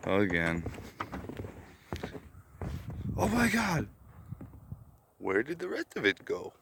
Again. Oh my god! Where did the rest of it go?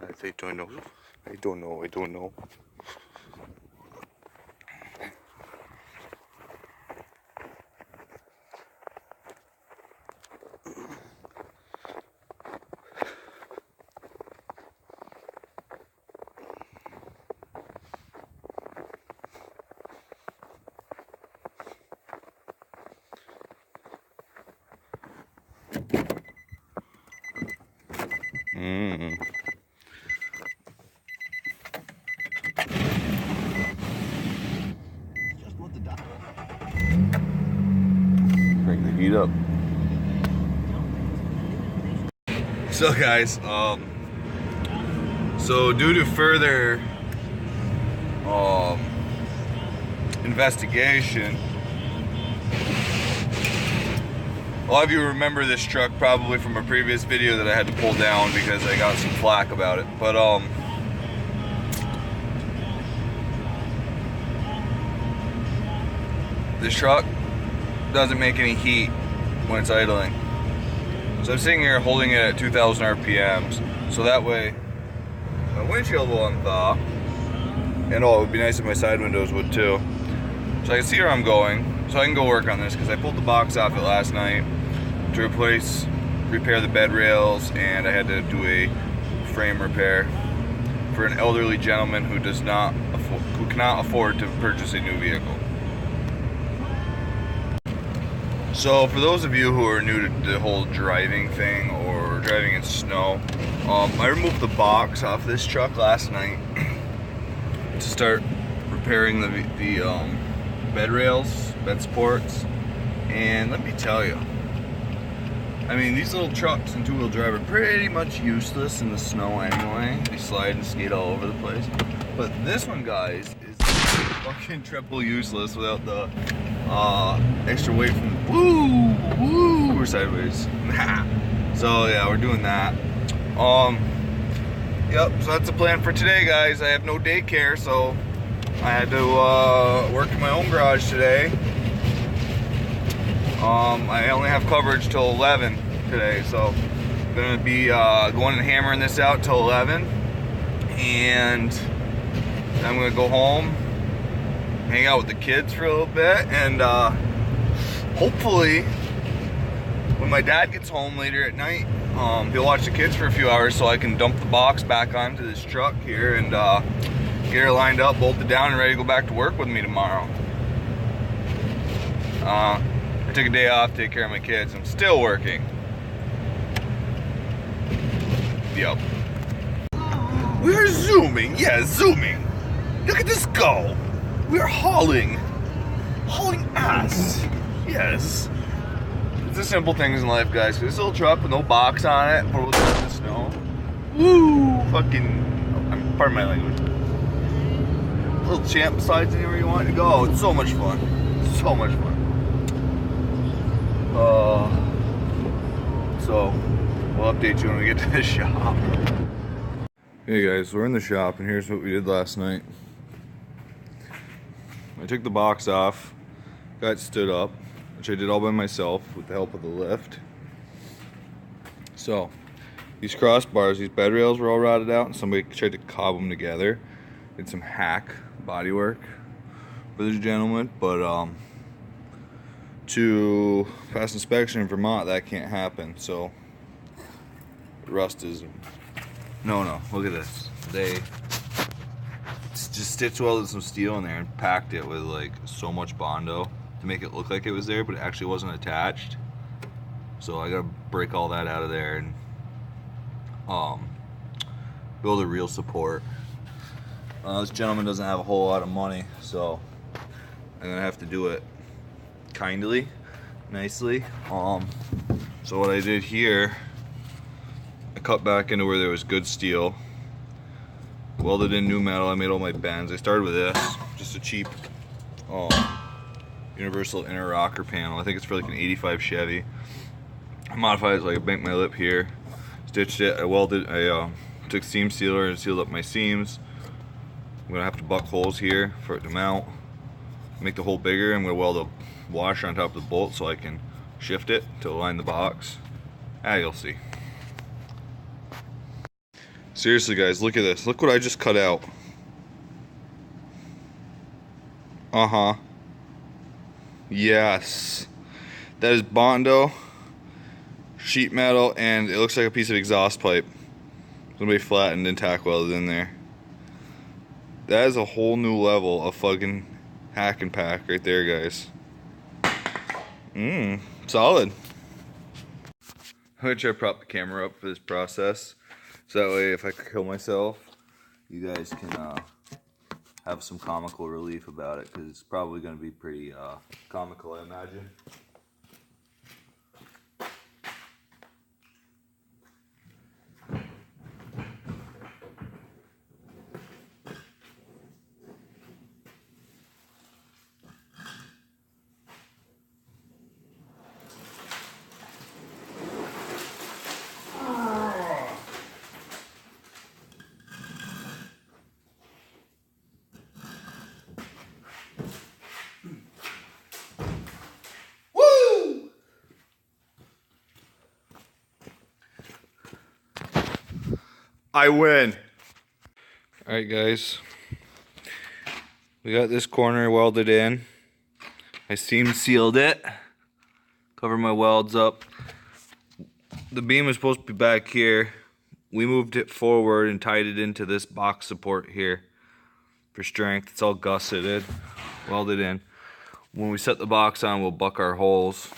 I don't know. I don't know. I don't know. Bring the heat up. So guys, so due to further investigation, a lot of you remember this truck probably from a previous video that I had to pull down because I got some flack about it. But this truck doesn't make any heat when it's idling. So I'm sitting here holding it at 2,000 RPMs, so that way my windshield will unthaw, and it would be nice if my side windows would too. So I can see where I'm going, so I can go work on this, because I pulled the box off it last night to repair the bed rails, and I had to do a frame repair for an elderly gentleman who cannot afford to purchase a new vehicle. So for those of you who are new to the whole driving thing or driving in snow, I removed the box off this truck last night to start repairing the bed rails, bed supports, and let me tell you, I mean, these little trucks and two-wheel drive are pretty much useless in the snow anyway. They slide and skate all over the place. But this one, guys, is fucking triple useless without the extra weight from we're sideways. So yeah, we're doing that. Yep, so that's the plan for today, guys. I have no daycare, so I had to work in my own garage today. I only have coverage till 11 today, so I'm gonna be going and hammering this out till 11, and then I'm gonna go home, hang out with the kids for a little bit, and hopefully when my dad gets home later at night, he'll watch the kids for a few hours so I can dump the box back onto this truck here and get her lined up, bolted down, and ready to go back to work with me tomorrow. I took a day off to take care of my kids. I'm still working. Yep. We're zooming. Yeah, zooming. Look at this go. We're hauling ass. Yes. It's the simple things in life, guys. This little truck with no box on it for what's in the snow. Woo! Fucking, pardon my language. Little champ besides anywhere you want to go. It's so much fun. So much fun. So we'll update you when we get to the shop. Hey guys, we're in the shop, and here's what we did last night. I took the box off, got it stood up, which I did all by myself with the help of the lift. So these crossbars, these bed rails were all rotted out, and somebody tried to cob them together. Did some hack bodywork for this gentleman, but to pass inspection in Vermont, that can't happen. So rust is no. Look at this. They just stitch welded some steel in there and packed it with like so much Bondo to make it look like it was there, but it actually wasn't attached. So I gotta break all that out of there and build a real support. This gentleman doesn't have a whole lot of money, so I'm gonna have to do it kindly, nicely. So what I did here, I cut back into where there was good steel, welded in new metal. I made all my bends. I started with this, just a cheap universal inner rocker panel. I think it's for like an 85 Chevy. I modified it so I could bank my lip here, stitched it. I took seam sealer and sealed up my seams. I'm gonna have to buck holes here for it to mount, make the hole bigger. I'm gonna weld a washer on top of the bolt so I can shift it to align the box. You'll see. Seriously guys, look at this. Look what I just cut out. Yes. That is Bondo, sheet metal, and it looks like a piece of exhaust pipe. It's gonna be flattened and tack welded in there. That is a whole new level of fucking hack and pack right there, guys. Solid. I'm gonna try to prop the camera up for this process, so that way if I kill myself, you guys can have some comical relief about it, because it's probably gonna be pretty comical, I imagine. I win. Alright guys, we got this corner welded in. I seam sealed it, cover my welds up. The beam is supposed to be back here. We moved it forward and tied it into this box support here for strength. It's all gusseted, welded in. When we set the box on, we'll buck our holes.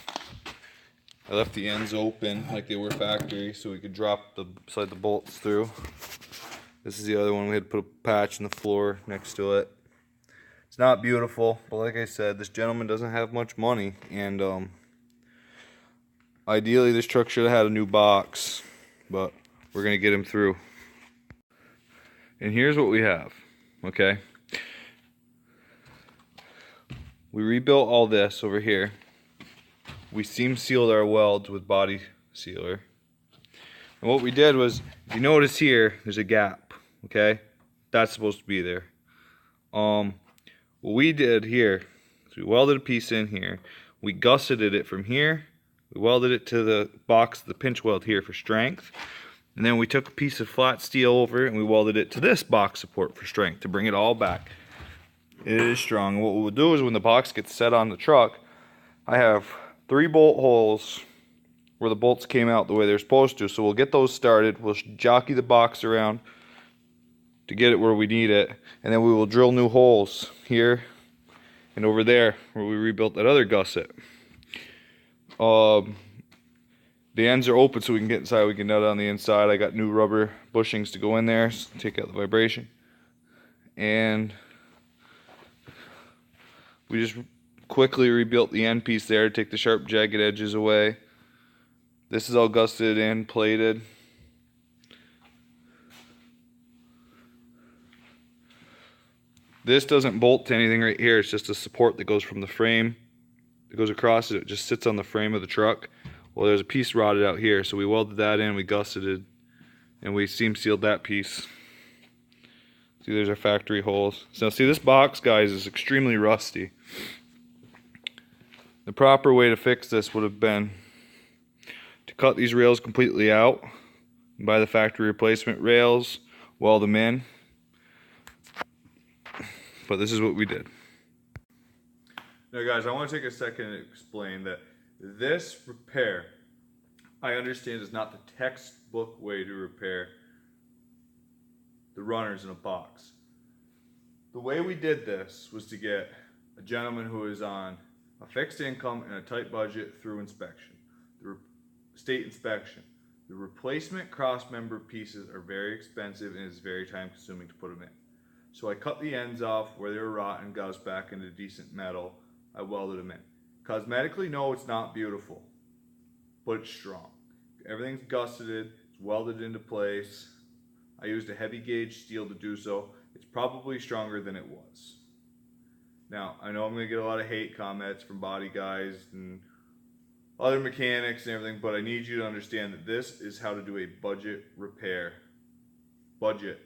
I left the ends open like they were factory so we could drop the slide the bolts through. This is the other one. We had to put a patch in the floor next to it. It's not beautiful, but like I said, this gentleman doesn't have much money, and ideally this truck should have had a new box, but we're gonna get him through. And here's what we have, okay? We rebuilt all this over here. We seam sealed our welds with body sealer. And what we did was, if you notice here, there's a gap, okay? That's supposed to be there. What we did here is we welded a piece in here. We gusseted it from here. We welded it to the box, the pinch weld here for strength. And then we took a piece of flat steel over and we welded it to this box support for strength to bring it all back. It is strong. And what we'll do is when the box gets set on the truck, I have 3 bolt holes where the bolts came out the way they're supposed to. So we'll get those started. We'll jockey the box around to get it where we need it. And then we will drill new holes here and over there where we rebuilt that other gusset. The ends are open so we can get inside. We can nut on the inside. I got new rubber bushings to go in there, so take out the vibration. And we just quickly rebuilt the end piece there, take the sharp jagged edges away. This is all gusseted in, plated. This doesn't bolt to anything right here. It's just a support that goes from the frame. It goes across it. It just sits on the frame of the truck. Well, there's a piece rotted out here, so we welded that in, we gusseted, and we seam sealed that piece. See, there's our factory holes. So see, this box, guys, is extremely rusty. The proper way to fix this would have been to cut these rails completely out, buy the factory replacement rails, weld them in. But this is what we did. Now guys, I want to take a second and explain that this repair, I understand, is not the textbook way to repair the runners in a box. The way we did this was to get a gentleman who is on a fixed income and a tight budget through inspection, the state inspection. The replacement cross member pieces are very expensive and it's very time consuming to put them in. So I cut the ends off where they were rotten, got us back into decent metal. I welded them in. Cosmetically, no, it's not beautiful, but it's strong. Everything's gusseted, it's welded into place. I used a heavy gauge steel to do so. It's probably stronger than it was. Now, I know I'm going to get a lot of hate comments from body guys and other mechanics and everything, but I need you to understand that this is how to do a budget repair. Budget.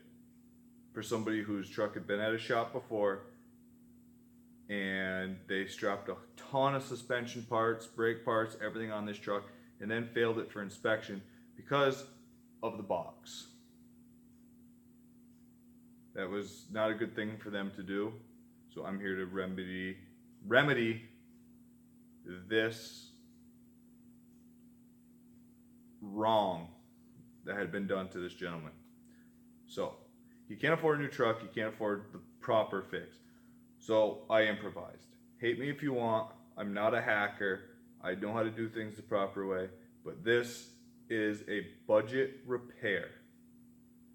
For somebody whose truck had been at a shop before and they strapped a ton of suspension parts, brake parts, everything on this truck, and then failed it for inspection because of the box. That was not a good thing for them to do. So I'm here to remedy this wrong that had been done to this gentleman. So he can't afford a new truck, he can't afford the proper fix. So I improvised. Hate me if you want, I'm not a hacker, I know how to do things the proper way, but this is a budget repair.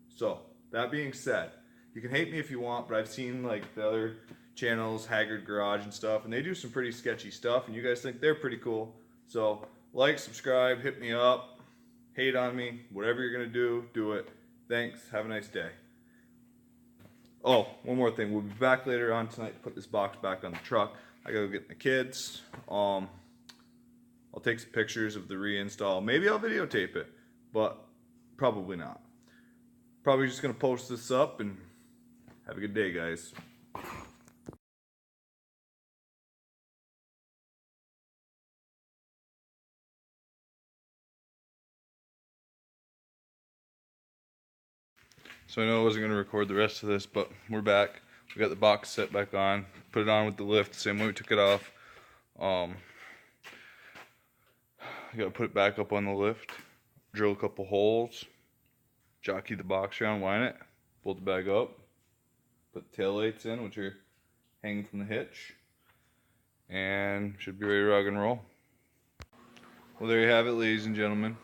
So that being said, you can hate me if you want, but I've seen like the other channels, Haggard Garage and stuff, and they do some pretty sketchy stuff, and you guys think they're pretty cool. So like, subscribe, hit me up, hate on me, whatever you're gonna do, do it. Thanks, have a nice day. Oh, one more thing, we'll be back later on tonight to put this box back on the truck. I gotta go get the kids. I'll take some pictures of the reinstall. Maybe I'll videotape it, but probably not. Probably just gonna post this up and have a good day, guys. So I know I wasn't going to record the rest of this, but we're back. We got the box set back on. Put it on with the lift, same way we took it off. I got to put it back up on the lift. Drill a couple holes. Jockey the box around, line it. Pull the bag up. Put the tail lights in, which are hanging from the hitch. And should be ready to rock and roll. Well, there you have it, ladies and gentlemen.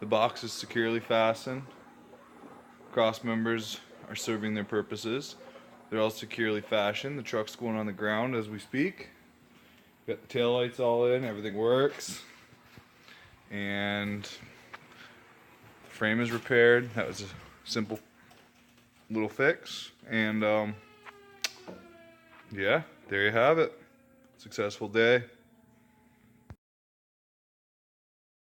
The box is securely fastened. Cross members are serving their purposes. They're all securely fastened. The truck's going on the ground as we speak. Got the tail lights all in, everything works. And the frame is repaired. That was a simple little fix. And yeah, there you have it. Successful day.